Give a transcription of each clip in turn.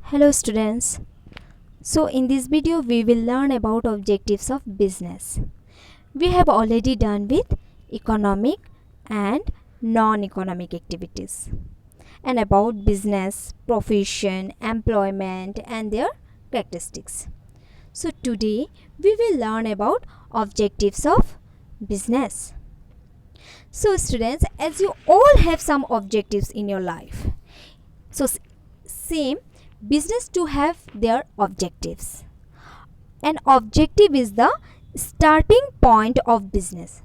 Hello students. So in this video we will learn about objectives of business. We have already done with economic and non-economic activities and about business, profession, employment and their characteristics. So today we will learn about objectives of business. So students, as you all have some objectives in your life. So same business to have their objectives. An objective is the starting point of business.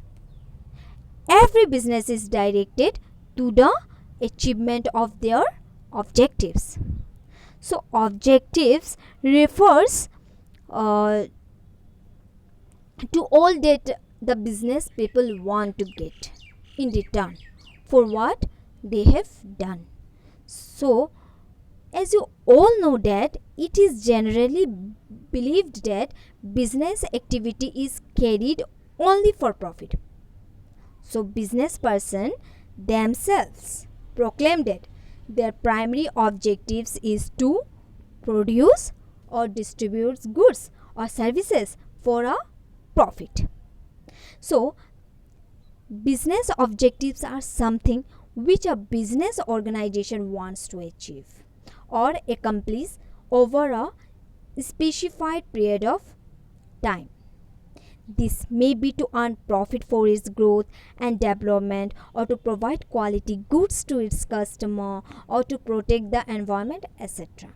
Every business is directed to the achievement of their objectives. So objectives refers uh, to all that the business people want to get in return for what they have done. So as you all know that it is generally believed that business activity is carried only for profit. So business person themselves proclaim that their primary objectives is to produce or distribute goods or services for a profit. So business objectives are something which a business organization wants to achieve or accomplish over a specified period of time. This may be to earn profit for its growth and development, or to provide quality goods to its customer, or to protect the environment, etc.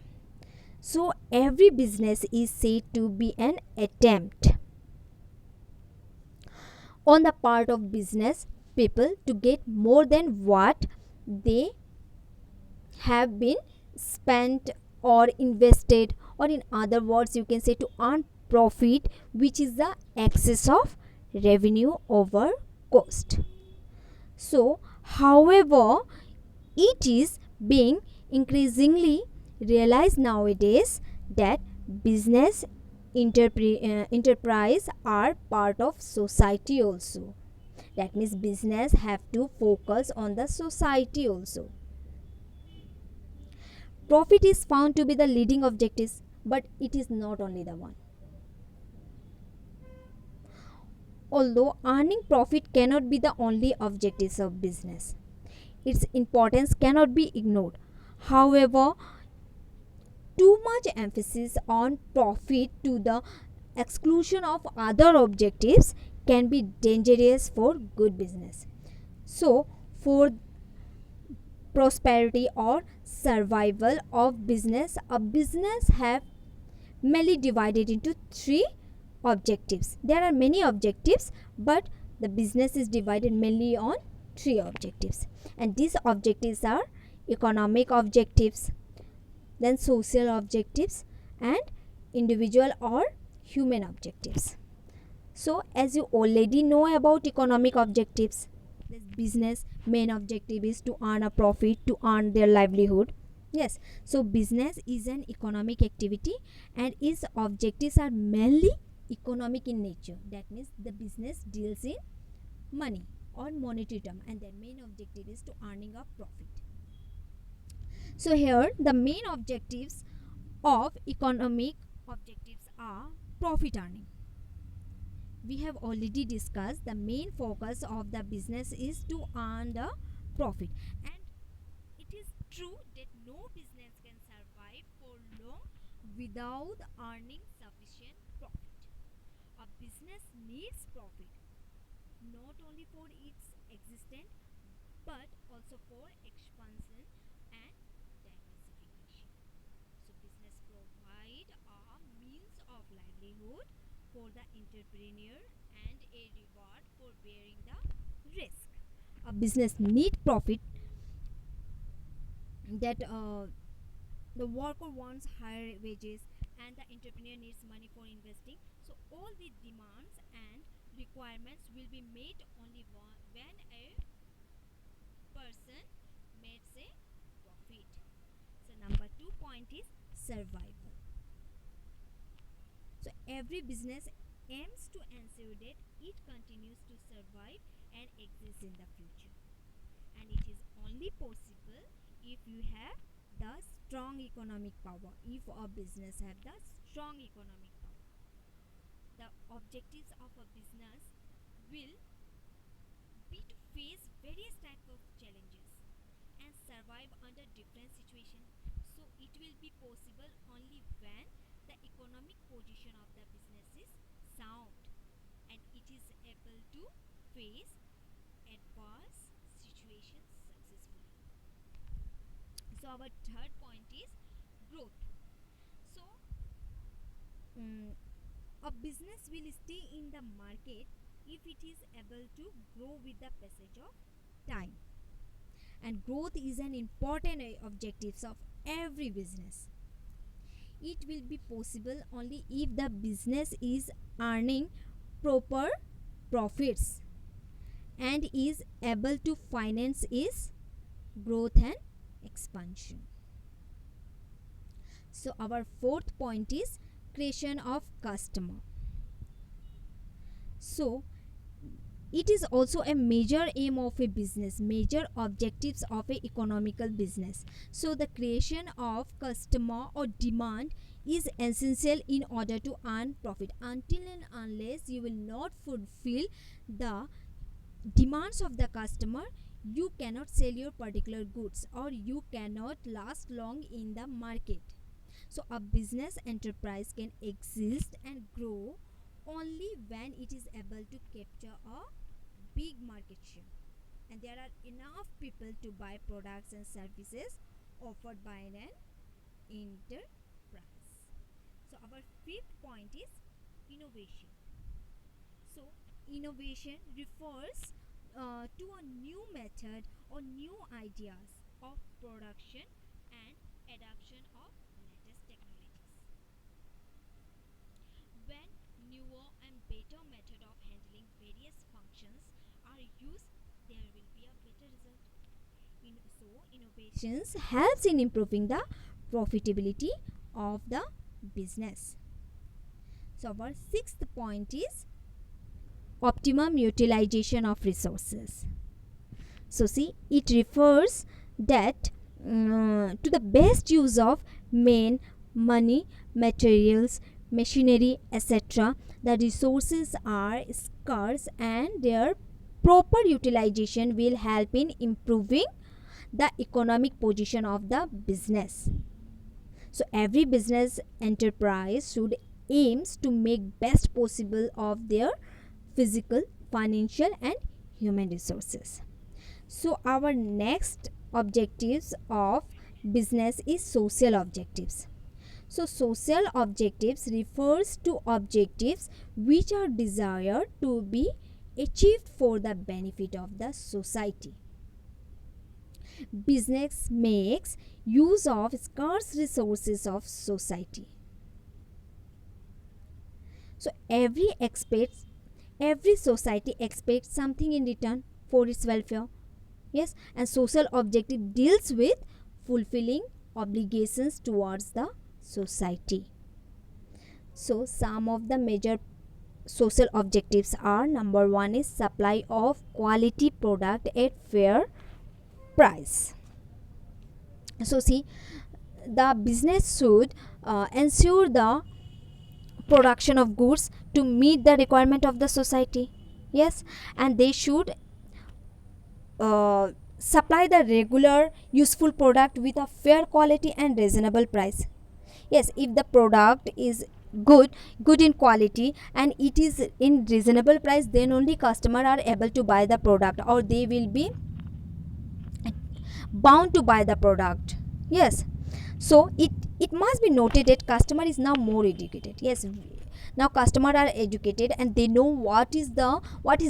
So, every business is said to be an attempt on the part of business people to get more than what they have been spent or invested, or in other words you can say to earn profit, which is the excess of revenue over cost. So however, it is being increasingly realized nowadays that business enterprise are part of society also. That means business have to focus on the society also. Profit is found to be the leading objective, but it is not only the one. Although earning profit cannot be the only objectives of business, its importance cannot be ignored. However, too much emphasis on profit to the exclusion of other objectives can be dangerous for good business. So, for prosperity or survival of business, a business have mainly divided into three objectives. There are many objectives, but the business is divided mainly on three objectives, and these objectives are economic objectives, then social objectives, and individual or human objectives. So as you already know about economic objectives, this business main objective is to earn a profit, to earn their livelihood. Yes, so business is an economic activity and its objectives are mainly economic in nature. That means the business deals in money or monetary term, and their main objective is to earning a profit. So here the main objectives of economic objectives are profit earning. We have already discussed the main focus of the business is to earn the profit, and it is true that no business can survive for long without earning sufficient profit. A business needs profit not only for its existence but also for expansion and diversification. So business provide a means of livelihood for the entrepreneur and a reward for bearing the risk. A business need profit, that the worker wants higher wages and the entrepreneur needs money for investing. So all the demands and requirements will be met only when a person makes a profit. So number 2 point is survival. So every business aims to ensure that it continues to survive and exist in the future, and it is only possible if you have the strong economic power. If a business have the strong economic power, the objectives of a business will be to face various types of challenges and survive under different situations. So it will be possible only when the economic position of the business is sound and it is able to face adverse situations successfully. So our third point is growth. So a business will stay in the market if it is able to grow with the passage of time, and growth is an important objective of every business. It will be possible only if the business is earning proper profits and is able to finance its growth and expansion. So our fourth point is creation of customer. So it is also a major aim of a business, major objectives of a economical business. So the creation of customer or demand is essential in order to earn profit. Until and unless you will not fulfill the demands of the customer, you cannot sell your particular goods or you cannot last long in the market. So a business enterprise can exist and grow only when it is able to capture a big market share and there are enough people to buy products and services offered by an enterprise. So our fifth point is innovation. So innovation refers to a new method or new ideas of production and adoption of latest technologies. When newer and better method of handling various functions are used, there will be a better result. So innovations helps in improving the profitability of the business. So our sixth point is optimum utilization of resources. So see, it refers that to the best use of men, money, materials, machinery, etc. The resources are scarce and their proper utilization will help in improving the economic position of the business. So every business enterprise should aims to make best possible of their physical, financial and human resources. So our next objectives of business is social objectives. So social objectives refers to objectives which are desired to be achieved for the benefit of the society. Business makes use of scarce resources of society. So every society expects something in return for its welfare. Yes, and social objective deals with fulfilling obligations towards the society. So some of the major social objectives are: number one is supply of quality product at fair price. So see, the business should ensure the production of goods to meet the requirement of the society. Yes, and they should supply the regular useful product with a fair quality and reasonable price. Yes, if the product is good in quality and it is in reasonable price, then only customer are able to buy the product or they will be bound to buy the product. Yes, so it must be noted that customer is now more educated. Yes, now customer are educated and they know what is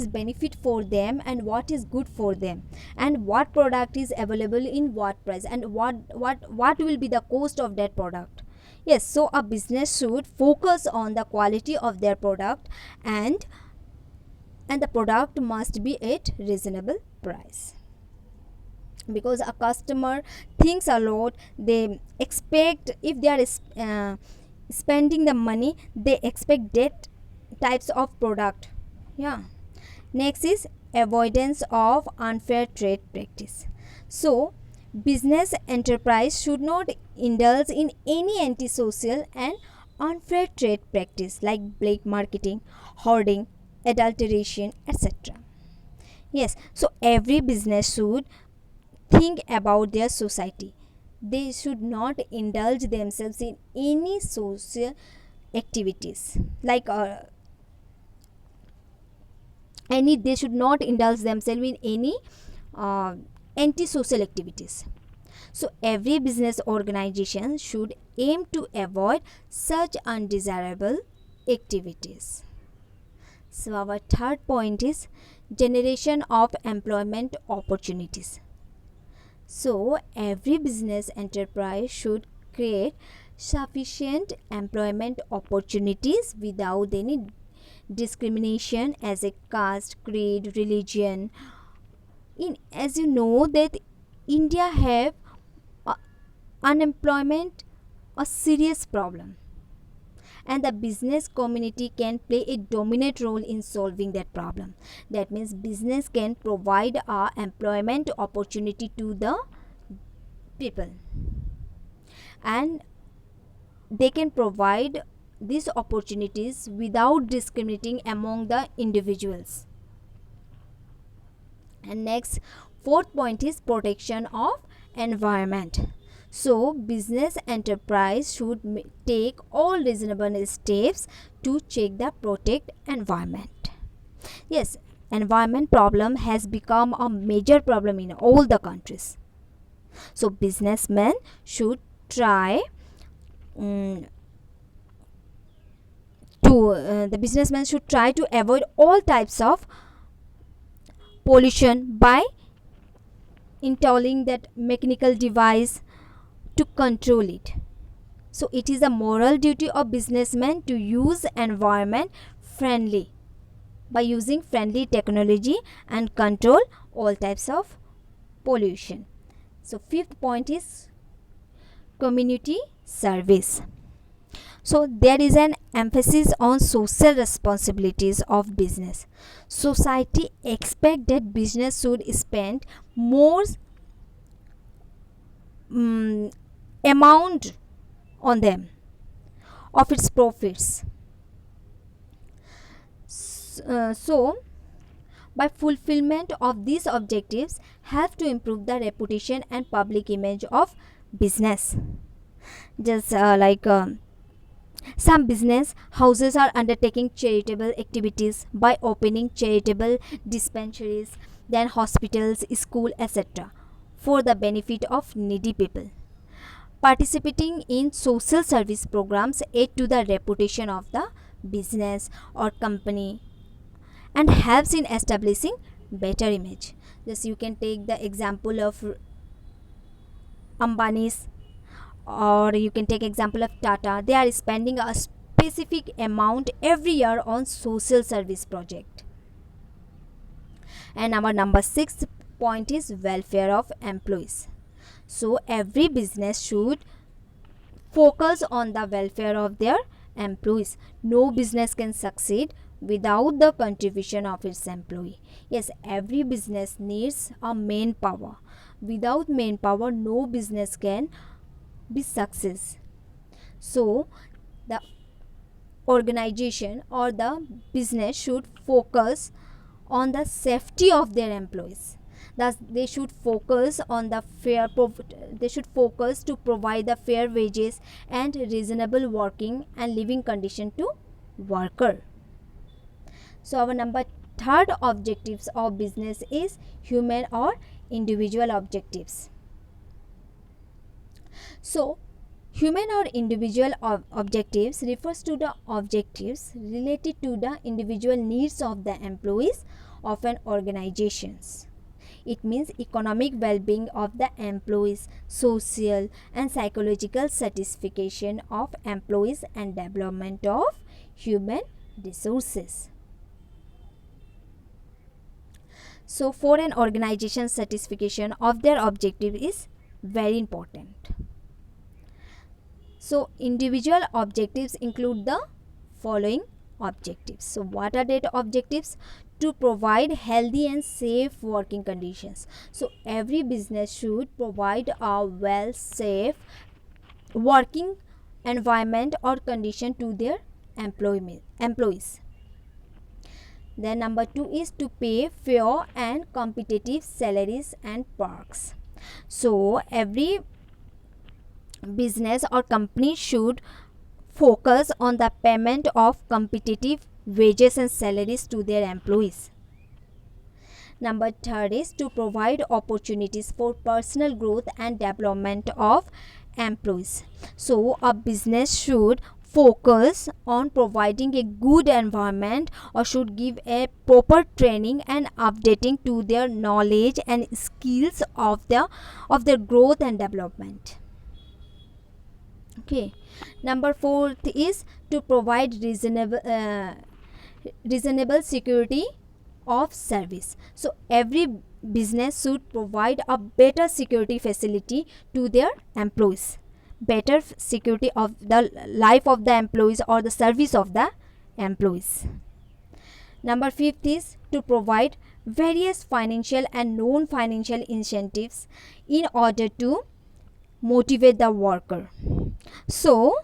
benefit for them and what is good for them and what product is available in what price and what will be the cost of that product. Yes, so a business should focus on the quality of their product and the product must be at reasonable price, because a customer thinks a lot. They expect, if they are spending the money, they expect that types of product. Yeah, next is avoidance of unfair trade practice. So business enterprise should not indulge in any antisocial and unfair trade practice like black marketing, hoarding, adulteration, etc. Yes, so every business should think about their society. They should not indulge themselves in any social activities like any they should not indulge themselves in any uh, antisocial activities. So every business organization should aim to avoid such undesirable activities. So our third point is generation of employment opportunities. So every business enterprise should create sufficient employment opportunities without any discrimination as a caste, creed, religion. As you know that India have unemployment a serious problem, and the business community can play a dominant role in solving that problem. That means business can provide a employment opportunity to the people, and they can provide these opportunities without discriminating among the individuals. And next, fourth point is protection of environment. So business enterprise should take all reasonable steps to check the protect environment. Yes, environment problem has become a major problem in all the countries. So businessmen should try the businessmen should try to avoid all types of pollution by installing that mechanical device to control it. So it is a moral duty of businessmen to use environment friendly by using friendly technology and control all types of pollution. So fifth point is community service. So there is an emphasis on social responsibilities of business. Society expect that business should spend more amount on them of its profits. So by fulfillment of these objectives help to improve the reputation and public image of business. Just some business houses are undertaking charitable activities by opening charitable dispensaries, then hospitals, school, etc. for the benefit of needy people. Participating in social service programs aid to the reputation of the business or company and helps in establishing better image. Just you can take the example of Ambani's, or you can take example of Tata. They are spending a specific amount every year on social service project. And our number 6 point is welfare of employees. So every business should focus on the welfare of their employees. No business can succeed without the contribution of its employee. Yes, every business needs a manpower. Without manpower, no business can be success. So the organization or the business should focus on the safety of their employees. Thus they should focus on the they should focus to provide the fair wages and reasonable working and living condition to worker. So our number third objectives of business is human or individual objectives. So human or individual objectives refers to the objectives related to the individual needs of the employees of an organizations. It means economic well-being of the employees, social and psychological satisfaction of employees, and development of human resources. So for an organization, satisfaction of their objective is very important. So individual objectives include the following objectives. So what are the objectives? To provide healthy and safe working conditions. So every business should provide a well, safe working environment or condition to their employees. Then number 2 is to pay fair and competitive salaries and perks. So every business or company should focus on the payment of competitive wages and salaries to their employees. Number 3 is to provide opportunities for personal growth and development of employees. So a business should focus on providing a good environment or should give a proper training and updating to their knowledge and skills of their growth and development. Okay. Number 4 is to provide reasonable security of service. So every business should provide a better security facility to their employees, better security of the life of the employees or the service of the employees. Number 5 is to provide various financial and non-financial incentives in order to motivate the worker. So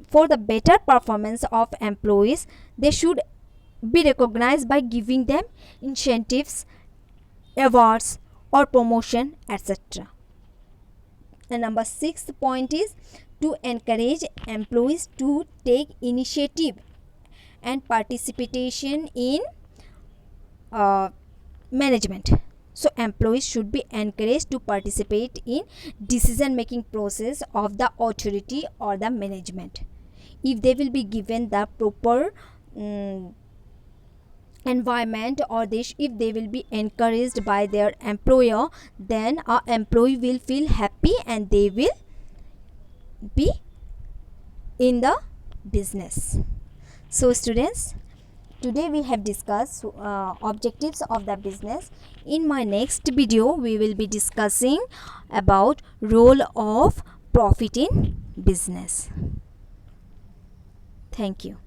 for the better performance of employees, they should be recognized by giving them incentives, awards or promotion, etc. And number 6 point is to encourage employees to take initiative and participation in management. So employees should be encouraged to participate in decision making process of the authority or the management. If they will be given the proper environment, or if they will be encouraged by their employer, then our employee will feel happy and they will be in the business. So students, today we have discussed objectives of the business. In my next video we will be discussing about role of profit in business. Thank you.